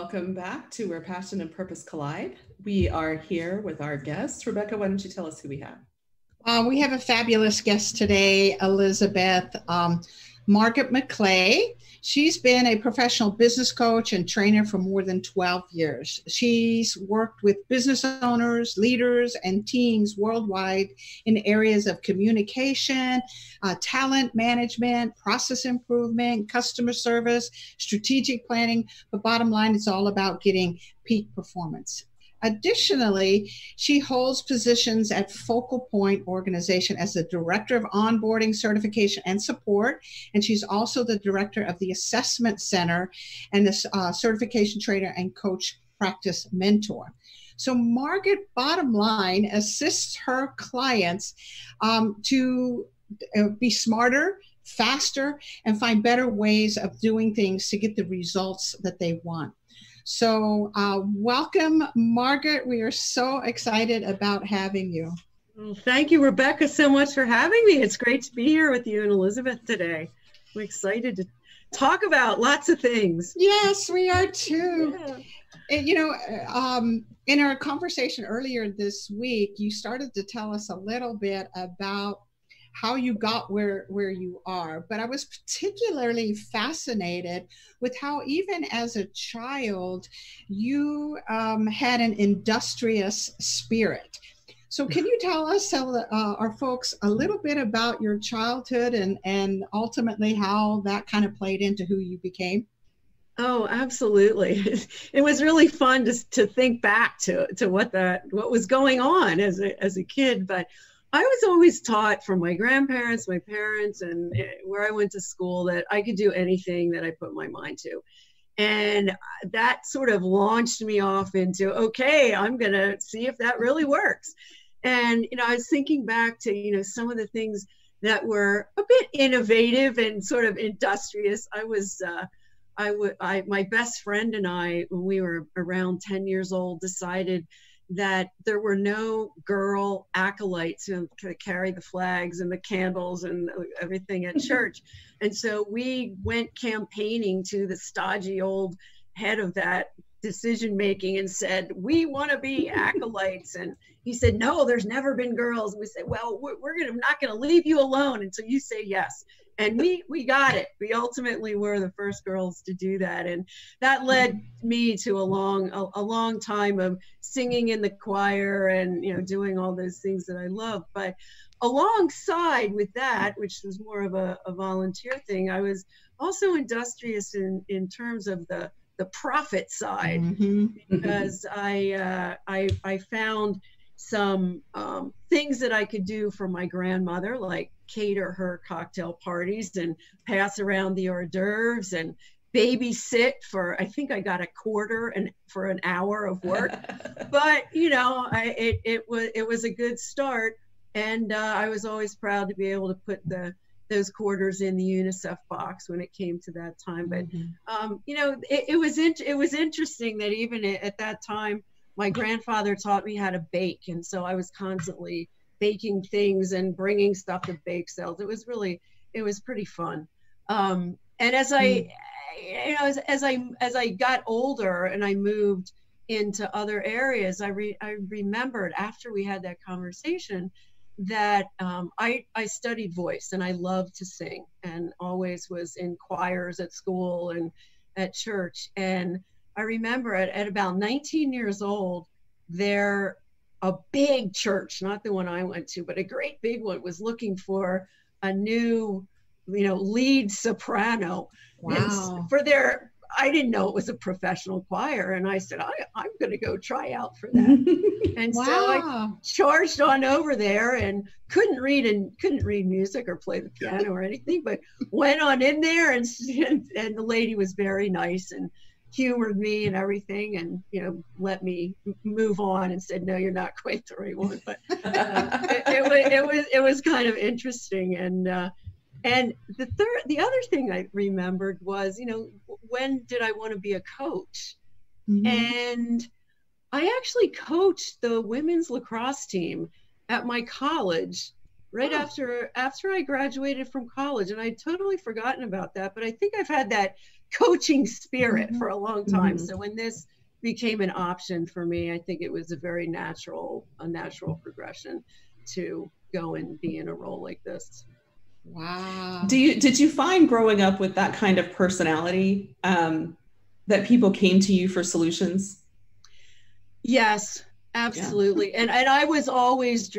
Welcome back to Where Passion and Purpose Collide. We are here with our guest. Rebecca, why don't you tell us who we have? We have a fabulous guest today, Elizabeth. Margaret Maclay. She's been a professional business coach and trainer for more than 12 years. She's worked with business owners, leaders, and teams worldwide in areas of communication, talent management, process improvement, customer service, strategic planning. But bottom line, it's all about getting peak performance. Additionally, she holds positions at Focal Point Organization as the Director of Onboarding, Certification, and Support, and she's also the Director of the Assessment Center and the Certification Trainer and Coach Practice Mentor. So Margaret, bottom line, assists her clients to be smarter, faster, and find better ways of doing things to get the results that they want. So welcome, Margaret. We are so excited about having you. Well, thank you, Rebecca, so much for having me. It's great to be here with you and Elizabeth today. I'm excited to talk about lots of things. Yes, we are too. Yeah. You know, in our conversation earlier this week, you started to tell us a little bit about how you got where you are. But I was particularly fascinated with how even as a child, you had an industrious spirit. So can you tell our folks a little bit about your childhood and ultimately how that kind of played into who you became? Oh, absolutely. It was really fun to think back to what was going on as a kid. But I was always taught from my grandparents, my parents, and where I went to school that I could do anything that I put my mind to. And that sort of launched me off into, okay, I'm going to see if that really works. And, I was thinking back to, some of the things that were a bit innovative and sort of industrious. My best friend and I, when we were around 10 years old, decided that there were no girl acolytes who could carry the flags and the candles and everything at church. And so we went campaigning to the stodgy old head of that decision making and said, we want to be acolytes. And he said, no, there's never been girls. And we said, well, we're not going to leave you alone until you say yes. And we got it. We ultimately were the first girls to do that. And that led me to a long time of singing in the choir and, doing all those things that I love. But alongside with that, which was more of a volunteer thing, I was also industrious in terms of the profit side, because I found some things that I could do for my grandmother, like cater her cocktail parties and pass around the hors d'oeuvres and babysit for, I think I got $0.25 for an hour of work. But, it was a good start. And I was always proud to be able to put those quarters in the UNICEF box when it came to that time. But, it was interesting that even at that time, my grandfather taught me how to bake. And so I was constantly baking things and bringing stuff to bake sales. It was pretty fun. And as I got older and I moved into other areas, I remembered after we had that conversation that I studied voice and I loved to sing and always was in choirs at school and at church. And I remember at about 19 years old, a big church, not the one I went to, but a great big one, was looking for a new, lead soprano. Wow. I didn't know it was a professional choir. And I said, I'm going to go try out for that. And wow. So I charged on over there and couldn't read music or play the piano or anything, but went on in there and the lady was very nice and humored me and everything, and let me move on and said, no, you're not quite the right one. But it was kind of interesting. And the other thing I remembered was, when did I want to be a coach? And I actually coached the women's lacrosse team at my college right after I graduated from college, and I'd totally forgotten about that. But I think I've had that coaching spirit for a long time. Mhm. So when this became an option for me, I think it was a natural progression to go and be in a role like this. Wow. Did you find growing up with that kind of personality that people came to you for solutions? Yes, absolutely. And I was always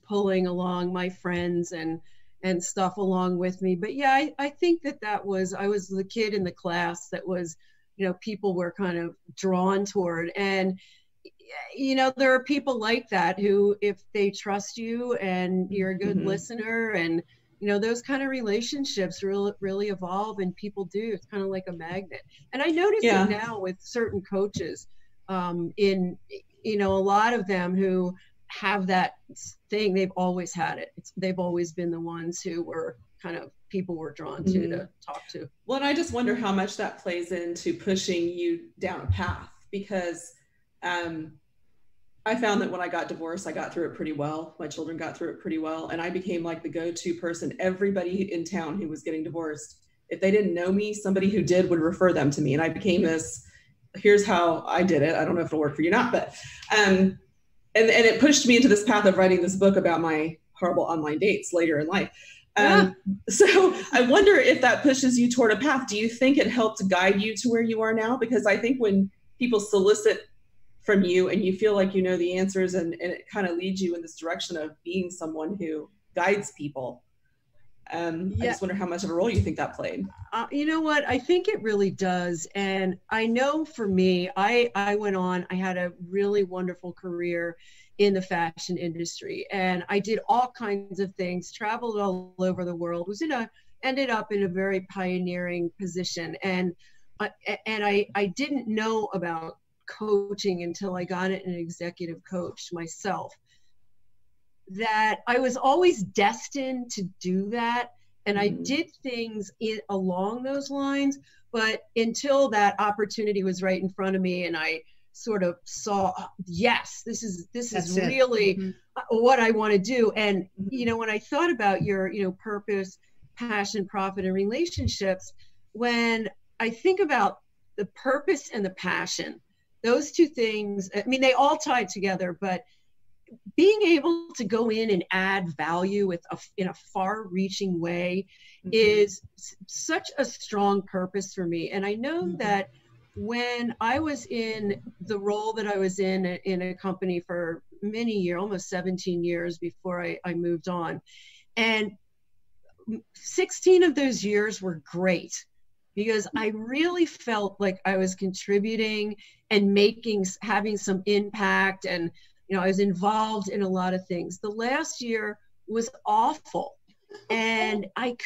pulling along my friends and stuff along with me. But yeah, I think that was, I was the kid in the class that was, people were kind of drawn toward. And there are people like that who, if they trust you and you're a good listener, and those kind of relationships really evolve, and people do. It's kind of like a magnet. And I notice it now with certain coaches, in a lot of them who have that thing. They've always had it. They've always been the ones who were kind of people were drawn to talk to. Well, and I just wonder how much that plays into pushing you down a path, because I found that when I got divorced, I got through it pretty well. My children got through it pretty well. And I became like the go-to person. Everybody in town who was getting divorced, if they didn't know me, somebody who did would refer them to me. And I became this, here's how I did it. I don't know if it'll work for you or not, but, and it pushed me into this path of writing this book about my horrible online dates later in life. So I wonder if that pushes you toward a path. Do you think it helped guide you to where you are now? Because I think when people solicit from you and you feel like you know the answers, and it kind of leads you in this direction of being someone who guides people. I just wonder how much of a role you think that played. You know what? I think it really does. And I know for me, I went on, I had a really wonderful career in the fashion industry, and I did all kinds of things, traveled all over the world, ended up in a very pioneering position. And I didn't know about coaching until I got an executive coach myself, that I was always destined to do that. And I did things along those lines, but until that opportunity was right in front of me and I sort of saw, yes, this is really what I want to do. And, when I thought about your, purpose, passion, profit, and relationships, when I think about the purpose and the passion, those two things, I mean, they all tie together, but being able to go in and add value in a far-reaching way is such a strong purpose for me. And I know that when I was in the role that I was in a company for many years, almost 17 years before I moved on, and 16 of those years were great, because I really felt like I was contributing and having some impact, and I was involved in a lot of things. The last year was awful, and I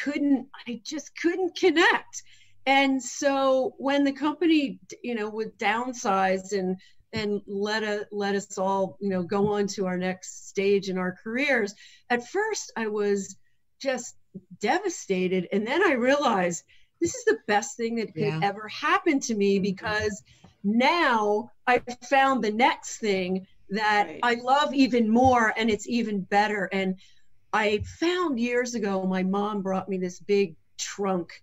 just couldn't connect. And so when the company, would downsize and let us all, go on to our next stage in our careers, at first I was just devastated, and then I realized this is the best thing that could ever happen to me, because now I found the next thing that I love even more, and it's even better. And I found years ago, my mom brought me this big trunk,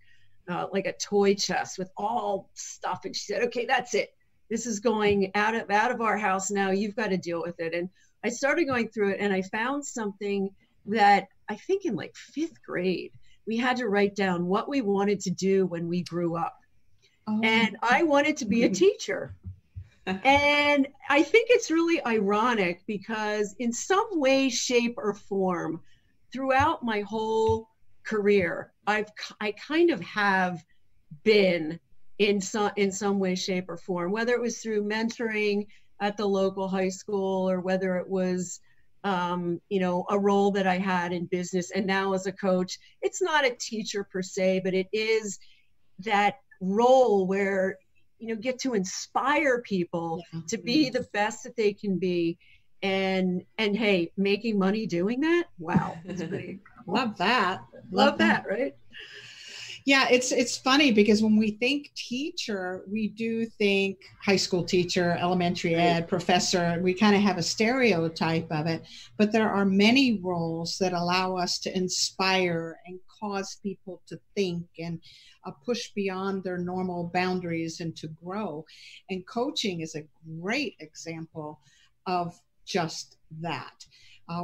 like a toy chest with all stuff, and she said, okay, that's it. This is going out of our house now. You've got to deal with it. And I started going through it, and I found something that I think in like 5th grade, we had to write down what we wanted to do when we grew up. And I wanted to be a teacher. And I think it's really ironic, because in some way, shape, or form, throughout my whole career, I kind of have been in some way, shape, or form, whether it was through mentoring at the local high school, or whether it was a role that I had in business, and now as a coach. It's not a teacher per se, but it is that role where get to inspire people to be the best that they can be, and hey, making money doing that. Wow, that's pretty incredible. Love that, right? Yeah, it's funny, because when we think teacher, we do think high school teacher, elementary ed, professor. We kind of have a stereotype of it, but there are many roles that allow us to inspire and cause people to think and push beyond their normal boundaries and to grow. And coaching is a great example of just that,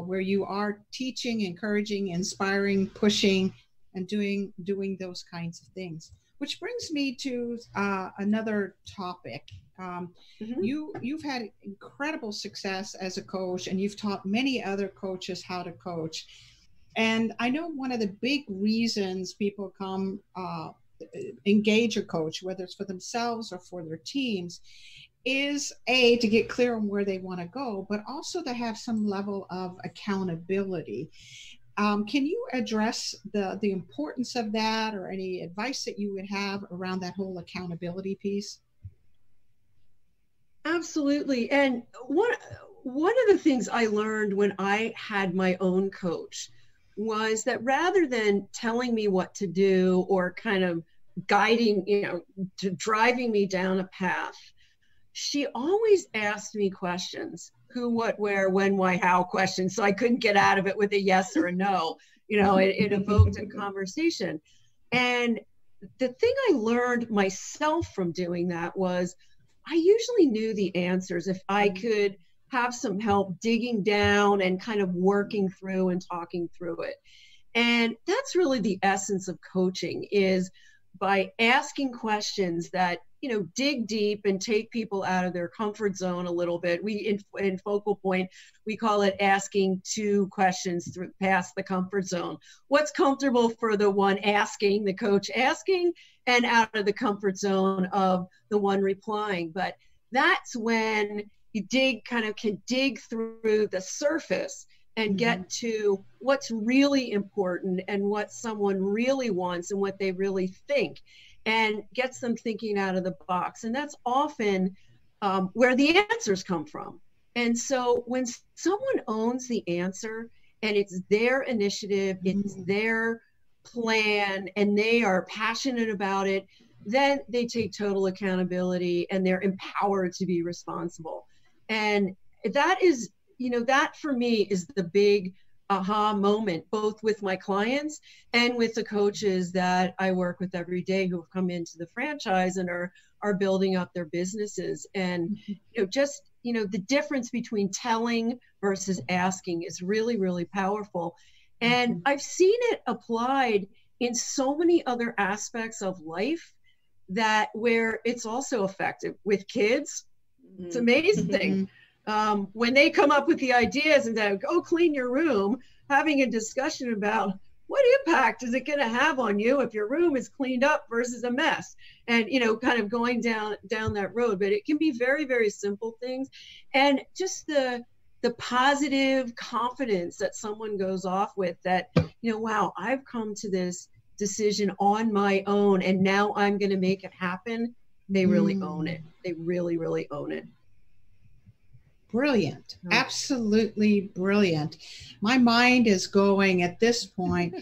where you are teaching, encouraging, inspiring, pushing, and doing those kinds of things. Which brings me to another topic. You've had incredible success as a coach, and you've taught many other coaches how to coach. And I know one of the big reasons people come engage a coach, whether it's for themselves or for their teams, is to get clear on where they want to go, but also to have some level of accountability. Can you address the importance of that, or any advice that you would have around that whole accountability piece? Absolutely. And one of the things I learned when I had my own coach was that rather than telling me what to do or kind of guiding, to driving me down a path, she always asked me questions: who, what, where, when, why, how questions. So I couldn't get out of it with a yes or a no. It evoked a conversation. And the thing I learned myself from doing that was I usually knew the answers if I could have some help digging down and kind of working through and talking through it. And that's really the essence of coaching, is by asking questions that, dig deep and take people out of their comfort zone a little bit. In Focal Point, we call it asking two questions past the comfort zone. What's comfortable for the one asking, the coach asking, and out of the comfort zone of the one replying. But that's when you can dig through the surface and get to what's really important and what someone really wants and what they really think, and gets them thinking out of the box. And that's often where the answers come from. And so when someone owns the answer and it's their initiative, it's their plan, and they are passionate about it, then they take total accountability and they're empowered to be responsible. And that is, that for me is the big aha moment, both with my clients and with the coaches that I work with every day who have come into the franchise and are building up their businesses. And the difference between telling versus asking is really, really powerful. And I've seen it applied in so many other aspects of life where it's also effective with kids. It's amazing. When they come up with the ideas and they go clean your room, having a discussion about what impact is it going to have on you if your room is cleaned up versus a mess, and kind of going down that road. But it can be very, very simple things, and just the positive confidence that someone goes off with, that wow, I've come to this decision on my own and now I'm going to make it happen. They really own it. They really, really own it. Brilliant. Absolutely brilliant. My mind is going at this point,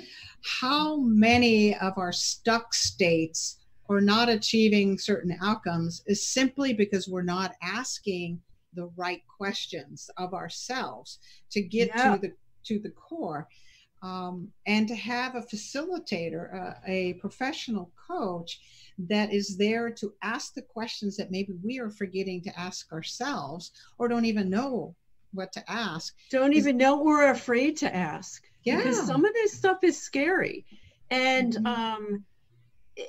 how many of our stuck states or not achieving certain outcomes is simply because we're not asking the right questions of ourselves to get to the core. And to have a facilitator, a professional coach that is there to ask the questions that maybe we are forgetting to ask ourselves, or don't even know what to ask. Don't even know, we're afraid to ask. Yeah. Because some of this stuff is scary. And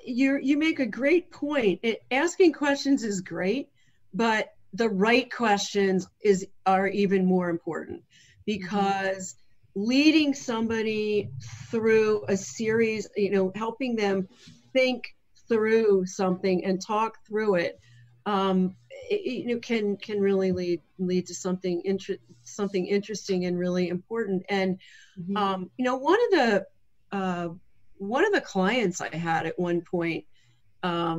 you make a great point. Asking questions is great, but the right questions are even more important, because leading somebody through a series, helping them think through something and talk through it, can really lead to something interesting and really important. And one of the clients I had at one point, I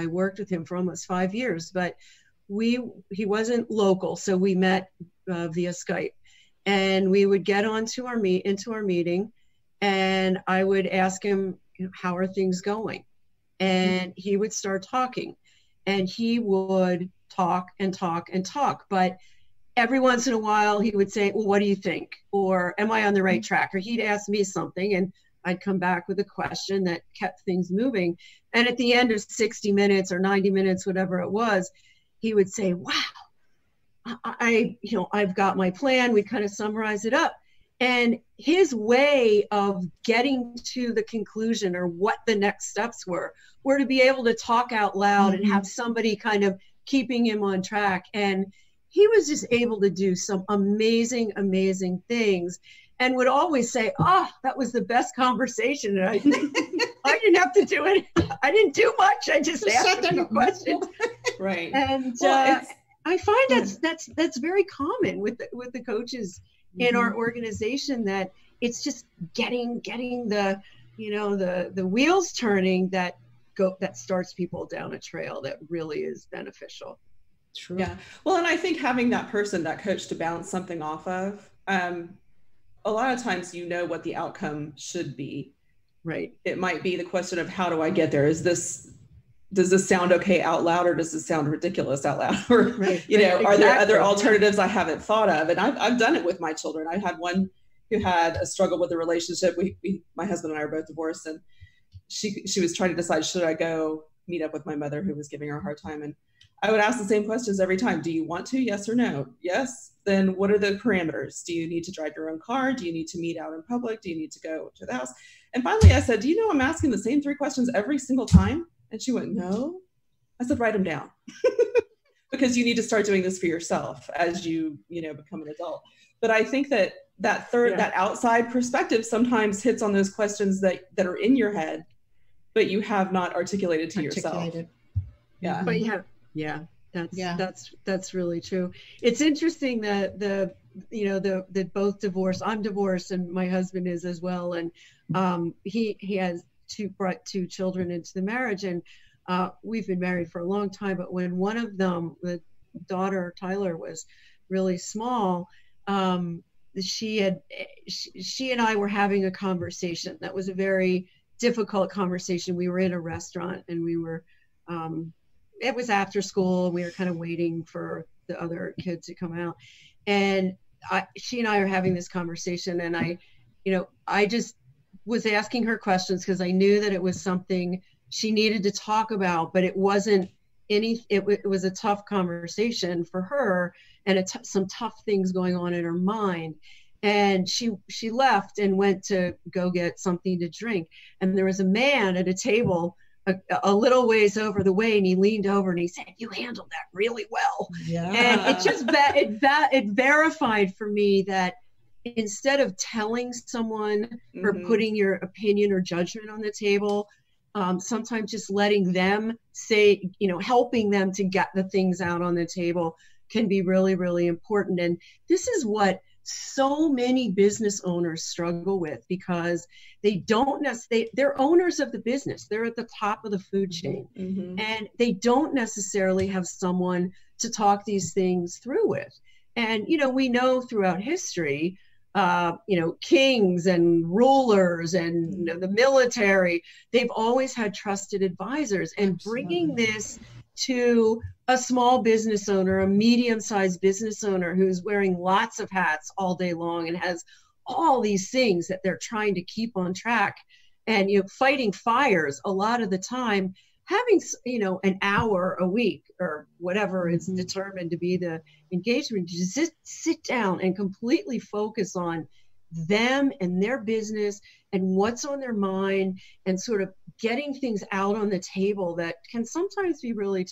worked with him for almost 5 years, but he wasn't local, so we met via Skype. And we would get into our meeting, and I would ask him, how are things going? And he would start talking, and he would talk and talk and talk. But every once in a while he would say, well, what do you think? Or am I on the right track? Or he'd ask me something and I'd come back with a question that kept things moving. And at the end of 60 minutes or 90 minutes, whatever it was, he would say, wow, I've got my plan. We kind of summarize it up. And his way of getting to the conclusion or what the next steps were to be able to talk out loud and have somebody kind of keeping him on track. And he was just able to do some amazing, amazing things, and would always say, oh, that was the best conversation. And I think I didn't have to do it. I didn't do much. I just asked a few questions. Right. And I find that's very common with the coaches in our organization, that it's just getting the wheels turning that starts people down a trail that really is beneficial. True. Yeah. Well, and I think having that person, that coach to bounce something off of, a lot of times what the outcome should be. Right. It might be the question of, how do I get there? Does this sound okay out loud, or does this sound ridiculous out loud? Or, right. Are there other alternatives I haven't thought of? And I've done it with my children. I had one who had a struggle with a relationship. My husband and I are both divorced, and she was trying to decide, should I go meet up with my mother, who was giving her a hard time? And I would ask the same questions every time. Do you want to? Yes or no? Yes. Then what are the parameters? Do you need to drive your own car? Do you need to meet out in public? Do you need to go to the house? And finally I said, do you know I'm asking the same 3 questions every single time? And she went, no. I said, write them down. Because you need to start doing this for yourself as you become an adult. But I think that that outside perspective sometimes hits on those questions that are in your head, but you have not articulated to yourself. Yeah. But that's really true. It's interesting that that both divorced. I'm divorced, and my husband is as well. And he has brought 2 children into the marriage, and we've been married for a long time. But when one of them, the daughter Tyler, was really small, she and I were having a conversation that was a very difficult conversation. We were in a restaurant, and we were it was after school, and we were kind of waiting for the other kids to come out, and she and I are having this conversation, and I just was asking her questions because I knew that it was something she needed to talk about, but it wasn't it was a tough conversation for her, and some tough things going on in her mind. And she left and went to go get something to drink, and there was a man at a table a little ways over the way, and he leaned over and he said, "You handled that really well." Yeah. And it just it verified for me that instead of telling someone or putting your opinion or judgment on the table, sometimes just letting them say, helping them to get the things out on the table can be really, really important. And this is what so many business owners struggle with, because they're owners of the business. They're at the top of the food chain, and they don't necessarily have someone to talk these things through with. And, we know throughout history, kings and rulers and the military, they've always had trusted advisors. And bringing this to a small business owner, a medium-sized business owner who's wearing lots of hats all day long and has all these things that they're trying to keep on track, and fighting fires a lot of the time, having an hour a week or whatever it's determined to be the engagement, just sit down and completely focus on them and their business and what's on their mind, and sort of getting things out on the table that can sometimes be really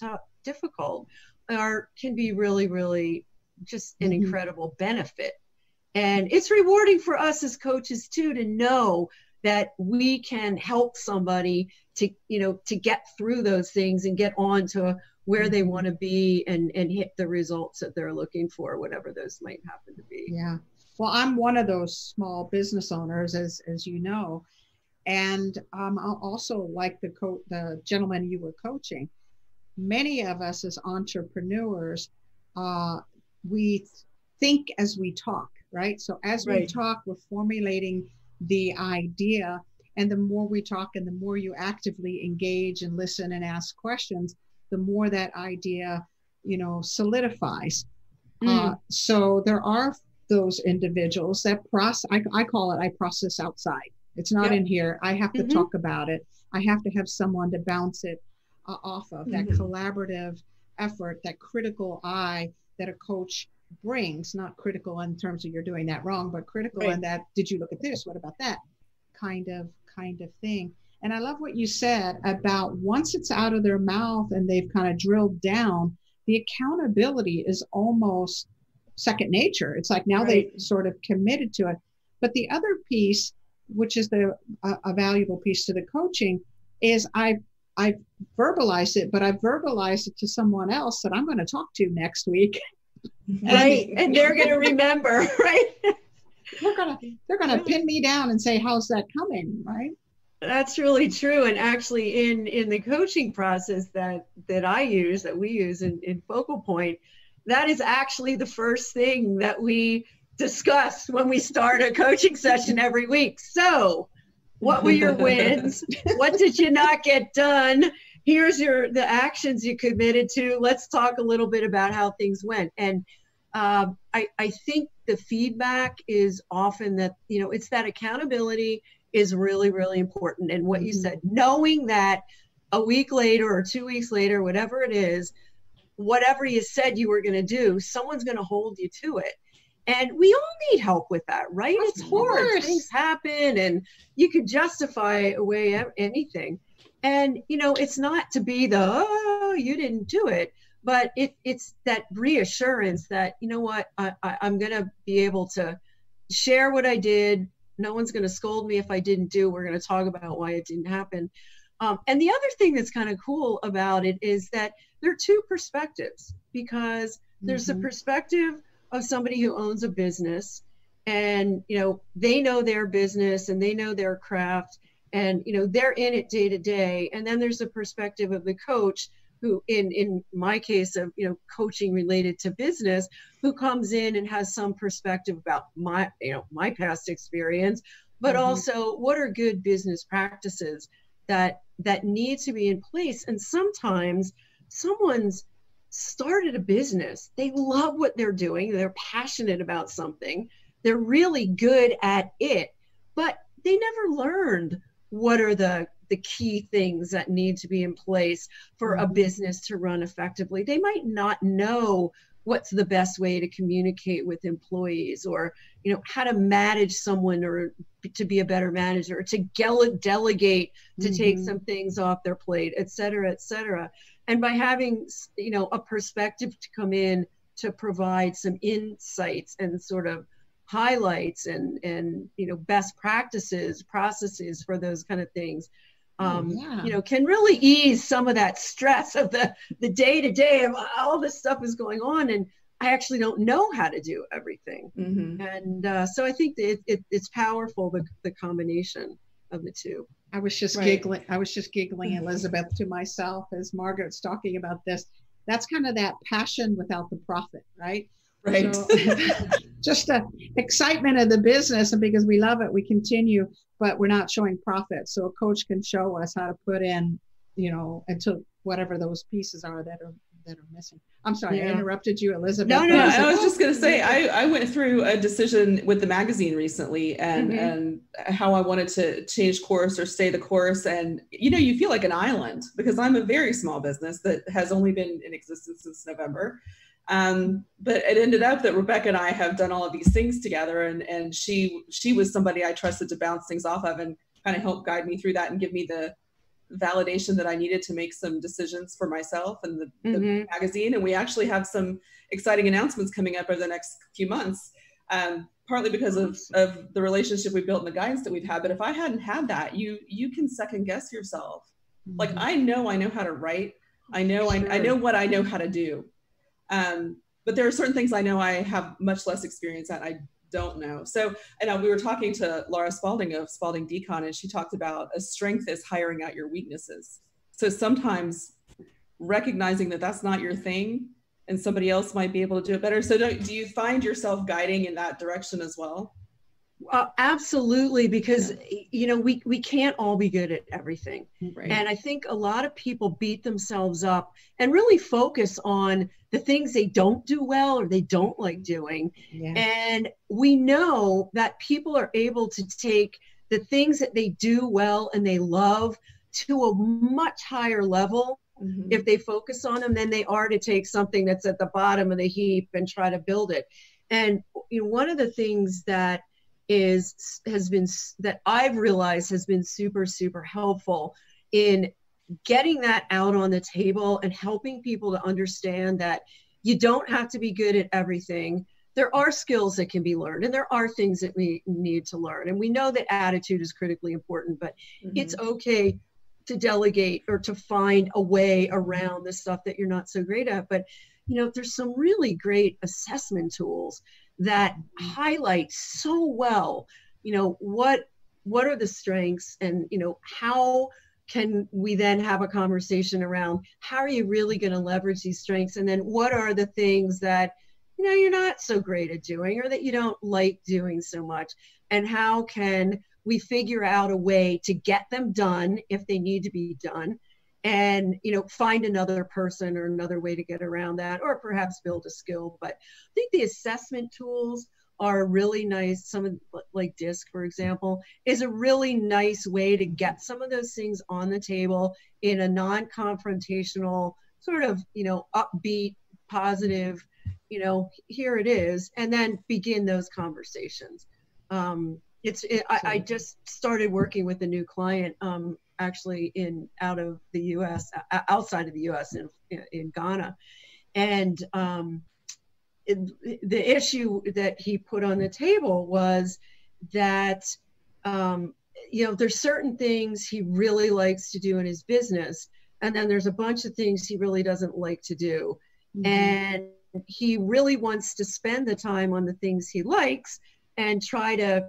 difficult, or can be really, really just an incredible benefit. And it's rewarding for us as coaches too, to know that we can help somebody to get through those things and get on to where they want to be and hit the results that they're looking for, whatever those might happen to be. Yeah. Well, I'm one of those small business owners, as you know, and I'll also, like the gentleman you were coaching, many of us as entrepreneurs, we think as we talk, right? So as we talk, we're formulating the idea, and the more we talk and the more you actively engage and listen and ask questions, the more that idea, solidifies. So there are those individuals that I call it, I process outside. It's not in here. I have to talk about it. I have to have someone to bounce it off of, that collaborative effort, that critical eye that a coach brings, not critical in terms of you're doing that wrong, but critical in that, did you look at this? What about that? Kind of thing. And I love what you said about once it's out of their mouth and they've kind of drilled down, the accountability is almost second nature. It's like now they've sort of committed to it. But the other piece, which is a valuable piece to the coaching, is I've verbalized it, but I've verbalized it to someone else that I'm going to talk to next week. Right. And they're going to remember, right? They're gonna pin me down and say, how's that coming, right? That's really true. And actually in the coaching process that we use in Focal Point, that is actually the first thing that we discuss when we start a coaching session every week. So what were your wins? What did you not get done? Here's the actions you committed to. Let's talk a little bit about how things went. And I think the feedback is often that, it's that accountability is really, really important. And what you said, knowing that a week later or 2 weeks later, whatever it is, whatever you said you were going to do, someone's going to hold you to it. And we all need help with that, right? It's hard. Things happen and you can justify away anything. And, it's not to be you didn't do it, but it's that reassurance that, I'm going to be able to share what I did. No one's going to scold me if I didn't do. We're going to talk about why it didn't happen. And the other thing that's kind of cool about it is that there are two perspectives, because there's the perspective of somebody who owns a business and, they know their business and they know their craft and, they're in it day to day. And then there's the perspective of the coach who, in my case of, coaching related to business, who comes in and has some perspective about my past experience, but also what are good business practices that need to be in place. And sometimes someone's started a business, they love what they're doing, they're passionate about something, they're really good at it, but they never learned what are the key things that need to be in place for a business to run effectively. They might not know what's the best way to communicate with employees, or how to manage someone, or to be a better manager, or to delegate, to take some things off their plate, et cetera, et cetera. And by having a perspective to come in to provide some insights and sort of highlights and best practices, processes for those kind of things, can really ease some of that stress of the day to day of all this stuff is going on, and I actually don't know how to do everything. And so I think it's powerful, the combination of the two. I was just giggling, Elizabeth, to myself as Margaret's talking about this. That's kind of that passion without the profit, right? Right. So, just the excitement of the business, and because we love it, we continue, but we're not showing profit. So a coach can show us how to put in, until whatever those pieces are that are missing. I'm sorry, I interrupted you, Elizabeth. No, I was just going to say, I went through a decision with the magazine recently, and how I wanted to change course or stay the course. And, you feel like an island, because I'm a very small business that has only been in existence since November. But it ended up that Rebecca and I have done all of these things together, and she was somebody I trusted to bounce things off of and kind of help guide me through that and give me the validation that I needed to make some decisions for myself and the magazine. And we actually have some exciting announcements coming up over the next few months, partly because of the relationship we built and the guidance that we've had. But if I hadn't had that, you can second guess yourself. Like, I know how to write. I know what I know how to do. But there are certain things I know I have much less experience at. I don't know. So, and we were talking to Laura Spalding of Spalding Decon, and she talked about a strength is hiring out your weaknesses. So sometimes recognizing that that's not your thing and somebody else might be able to do it better. So do you find yourself guiding in that direction as well? Absolutely, because you know we can't all be good at everything, Right. and I think a lot of people beat themselves up and really focus on the things they don't do well or they don't like doing. Yeah. And we know that people are able to take the things that they do well and they love to a much higher level if they focus on them than they are to take something that's at the bottom of the heap and try to build it. And you know, one of the things that that I've realized has been super, super helpful in getting that out on the table and helping people to understand that you don't have to be good at everything. There are skills that can be learned, and there are things that we need to learn. And we know that attitude is critically important, but it's okay to delegate or to find a way around the stuff that you're not so great at. But, you know, there's some really great assessment tools that highlight so well, you know, what are the strengths, and, you know, how can we then have a conversation around how are you really going to leverage these strengths, and then what are the things that, you know, you're not so great at doing or that you don't like doing so much, and how can we figure out a way to get them done if they need to be done, and, you know, find another person or another way to get around that, or perhaps build a skill. But I think the assessment tools are really nice. Some of, like DISC, for example, is a really nice way to get some of those things on the table in a non-confrontational sort of, you know, upbeat, positive, you know, here it is, and then begin those conversations. I just started working with a new client, actually outside of the U.S. in Ghana, and the issue that he put on the table was that you know, there's certain things he really likes to do in his business, and then there's a bunch of things he really doesn't like to do, and he really wants to spend the time on the things he likes and try to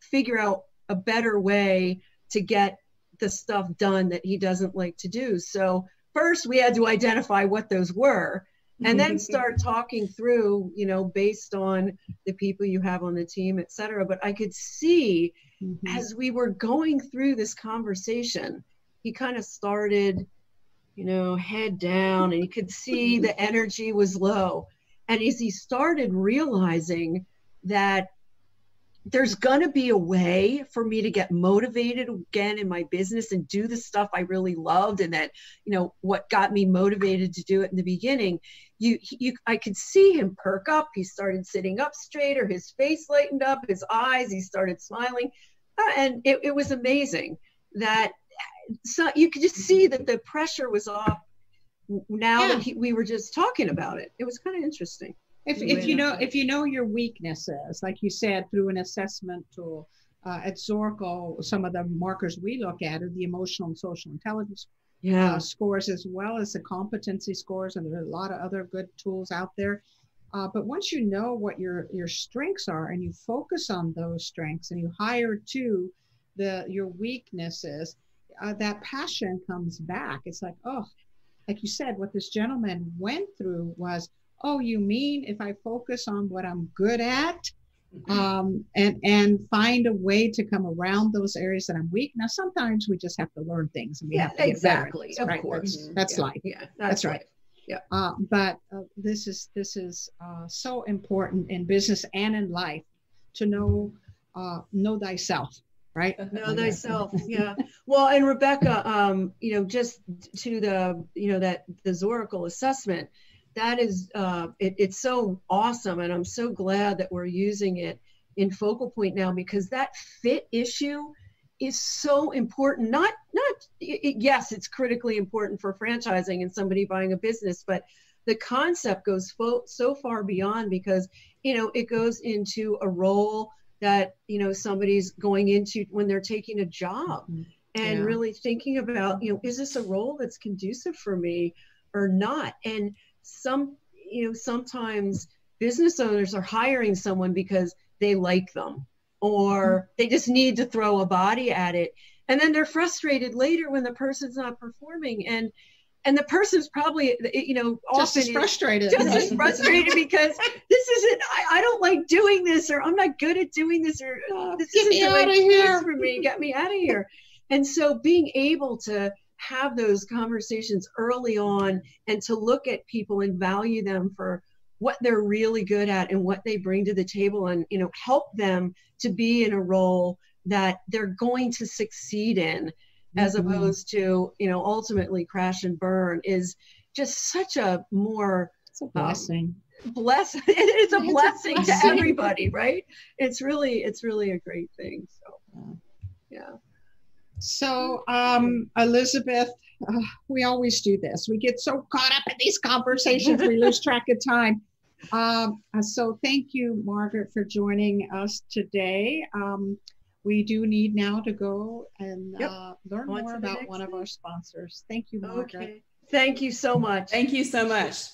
figure out a better way to get the stuff done that he doesn't like to do. So first we had to identify what those were, and then start talking through, you know, based on the people you have on the team, et cetera. But I could see as we were going through this conversation, he kind of started, you know, head down, and you could see the energy was low. And as he started realizing that there's going to be a way for me to get motivated again in my business and do the stuff I really loved, and that, you know, what got me motivated to do it in the beginning, I could see him perk up. He started sitting up straighter, his face lightened up, his eyes, he started smiling, and it was amazing that, so you could just see that the pressure was off now that we were just talking about it. It was kind of interesting. If you know your weaknesses, like you said, through an assessment tool, at Zorkel, some of the markers we look at are the emotional and social intelligence scores, as well as the competency scores, and there are a lot of other good tools out there. But once you know what your strengths are, and you focus on those strengths, and you hire to your weaknesses, that passion comes back. It's like, oh, like you said, what this gentleman went through was, oh, you mean if I focus on what I'm good at, and find a way to come around those areas that I'm weak. Now, sometimes we just have to learn things, and we have to get better. Of right? course. That's life. Yeah, that's right. Yeah. But this is so important in business and in life to know thyself. Right. Know thyself. Yeah. Well, and Rebecca, you know, just to the, you know, that the Zoracle assessment, that is, it's so awesome. And I'm so glad that we're using it in Focal Point now, because that fit issue is so important. Yes, it's critically important for franchising and somebody buying a business, but the concept goes so far beyond, because, you know, it goes into a role that, you know, somebody's going into when they're taking a job, and really thinking about, you know, is this a role that's conducive for me or not? And sometimes business owners are hiring someone because they like them, or they just need to throw a body at it. And then they're frustrated later when the person's not performing. And And the person's probably, you know, just often as frustrated. just as frustrated because this isn't, I don't like doing this, or I'm not good at doing this, or this Get isn't me the out right of place here. for me. Get me out of here. And so being able to have those conversations early on and to look at people and value them for what they're really good at and what they bring to the table, and, you know, help them to be in a role that they're going to succeed in, as opposed to, you know, ultimately crash and burn, is just such a more It's a blessing. It's a blessing to blessing. everybody, right? It's really a great thing. So yeah. So Elizabeth, we always do this. We get so caught up in these conversations, we lose track of time. So thank you, Margaret, for joining us today. We do need now to go and learn more about one of our sponsors. Thank you, Margaret. Okay. Thank you so much. Thank you so much.